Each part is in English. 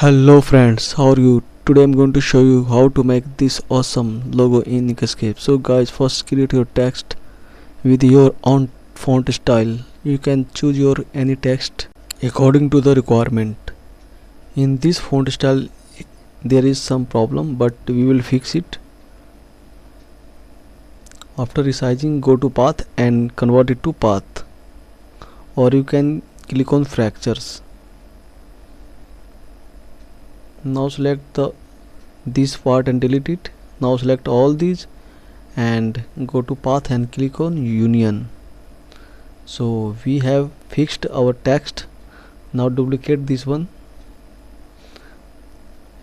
Hello friends, how are you? Today I'm going to show you how to make this awesome logo in Inkscape. So guys, first create your text with your own font style. You can choose your any text according to the requirement. In this font style there is some problem, but we will fix it. After resizing, go to path and convert it to path, or you can click on fractures. Now select this part and delete it. Now select all these and go to path and click on union. So we have fixed our text. Now duplicate this one.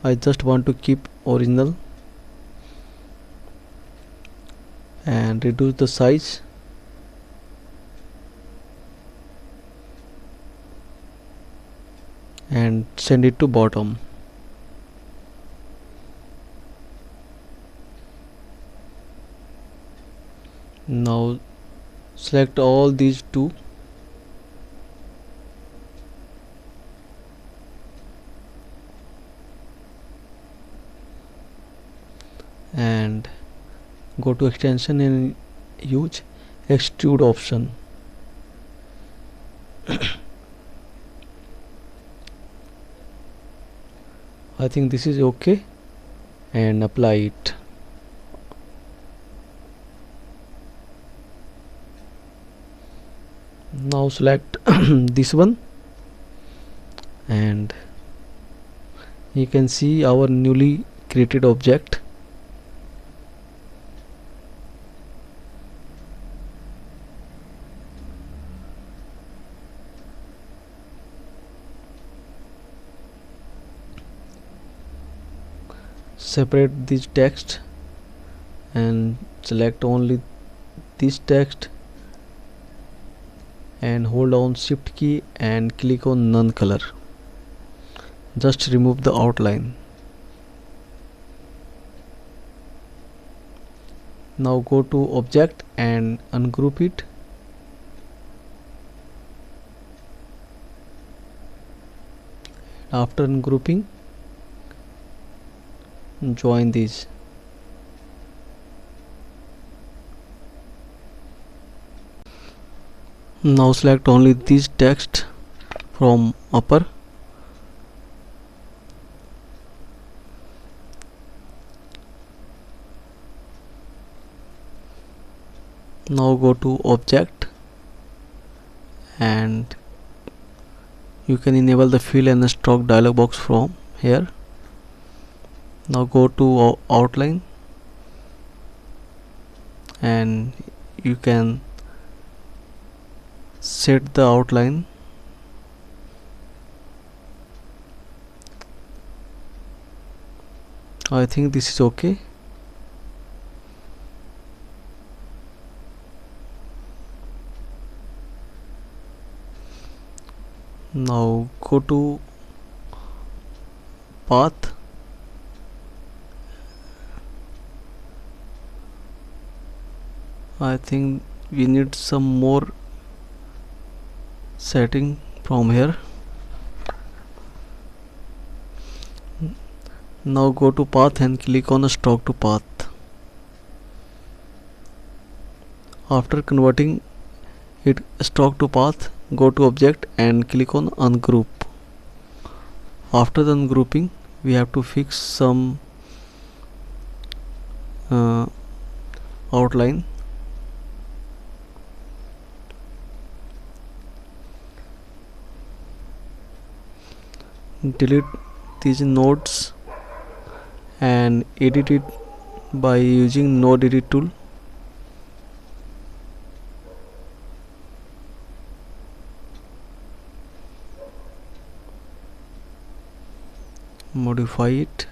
I just want to keep original and reduce the size. And send it to bottom. Now select all these two and go to extension and use extrude option. I think this is okay, and apply it. Now select this one and you can see our newly created object. Separate this text and select only this text and hold on shift key and click on none color. Just remove the outline. Now go to object and ungroup it. After ungrouping, join these. Now select only this text from upper. Now go to object and you can enable the fill and stroke dialog box from here. Now go to outline and you can set the outline. I think this is okay. Now go to path I think we need some more setting from here. Now go to path and click on stroke to path. After converting it stroke to path, go to object and click on ungroup. After the ungrouping, we have to fix some outline. Delete these nodes and edit it by using node edit tool. Modify it.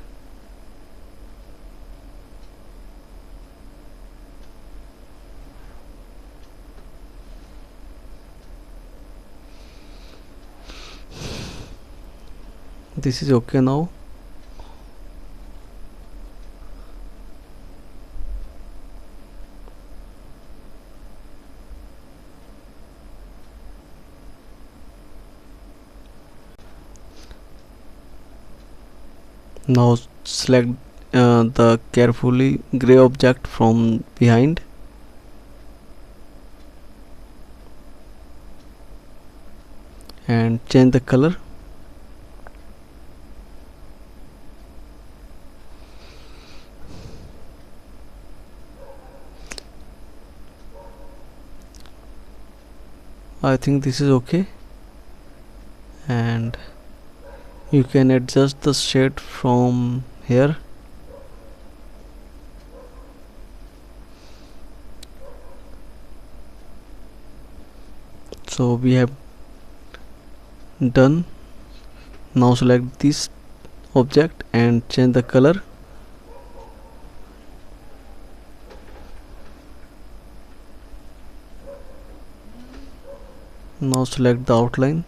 This is okay now. Now select the carefully gray object from behind and change the color. I think this is okay, and you can adjust the shade from here. So we have done. Now select this object and change the color. Now select the outline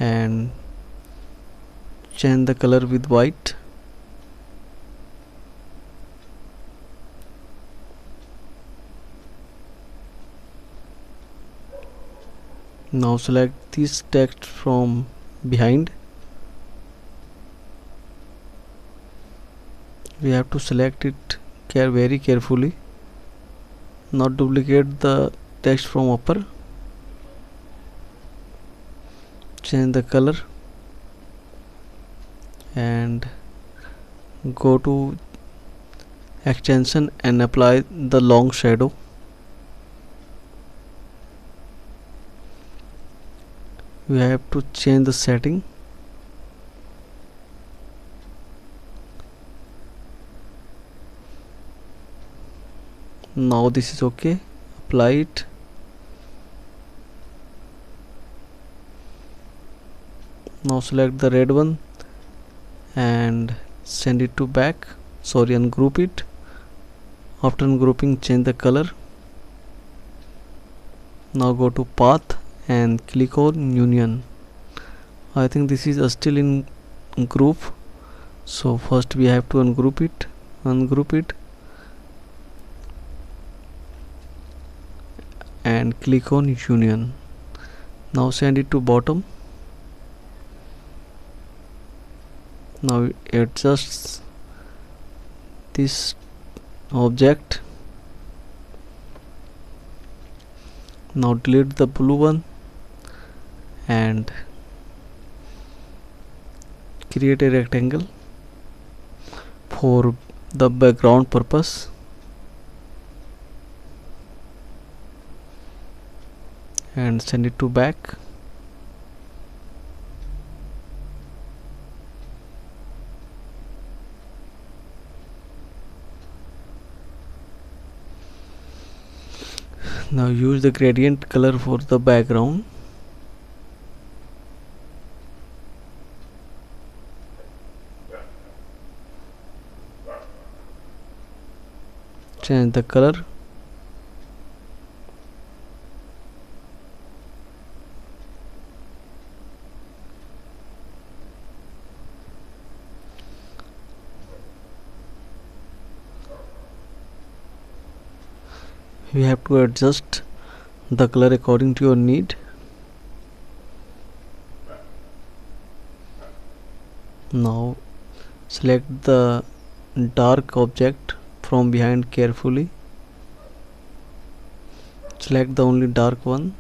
and change the color with white. Now select this text from behind. We have to select it very carefully, not duplicate the text from upper. Change the color and go to extension and apply the long shadow. We have to change the setting. Now this is okay. Apply it. Now select the red one and send it to back. Ungroup it. After ungrouping, change the color. Now go to path and click on union. I think this is still in group, so first we have to ungroup it and click on union. Now send it to bottom. Now adjust this object. Now delete the blue one and create a rectangle for the background purpose and send it to back. Now use the gradient color for the background. Change the color. You have to adjust the color according to your need. Now select the dark object from behind carefully. Select the only dark one.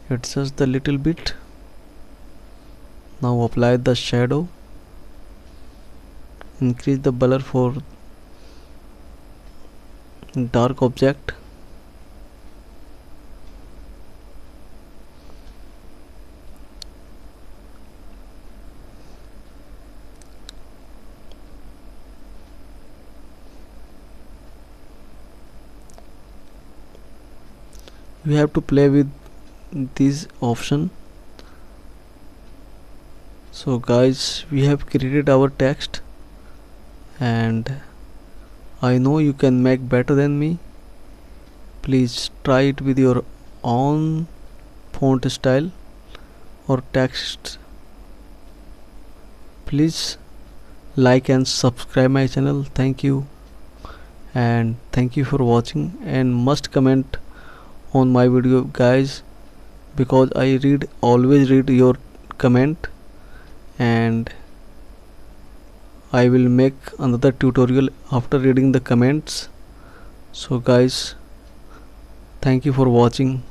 Adjust the little bit. Now apply the shadow. Increase the blur for dark object. We have to play with this option. So guys, we have created our text and I know you can make better than me. Please try it with your own font style or text. Please like and subscribe my channel. Thank you, and thank you for watching, and must comment on my video guys, because I always read your comment, and I will make another tutorial after reading the comments. So guys, thank you for watching.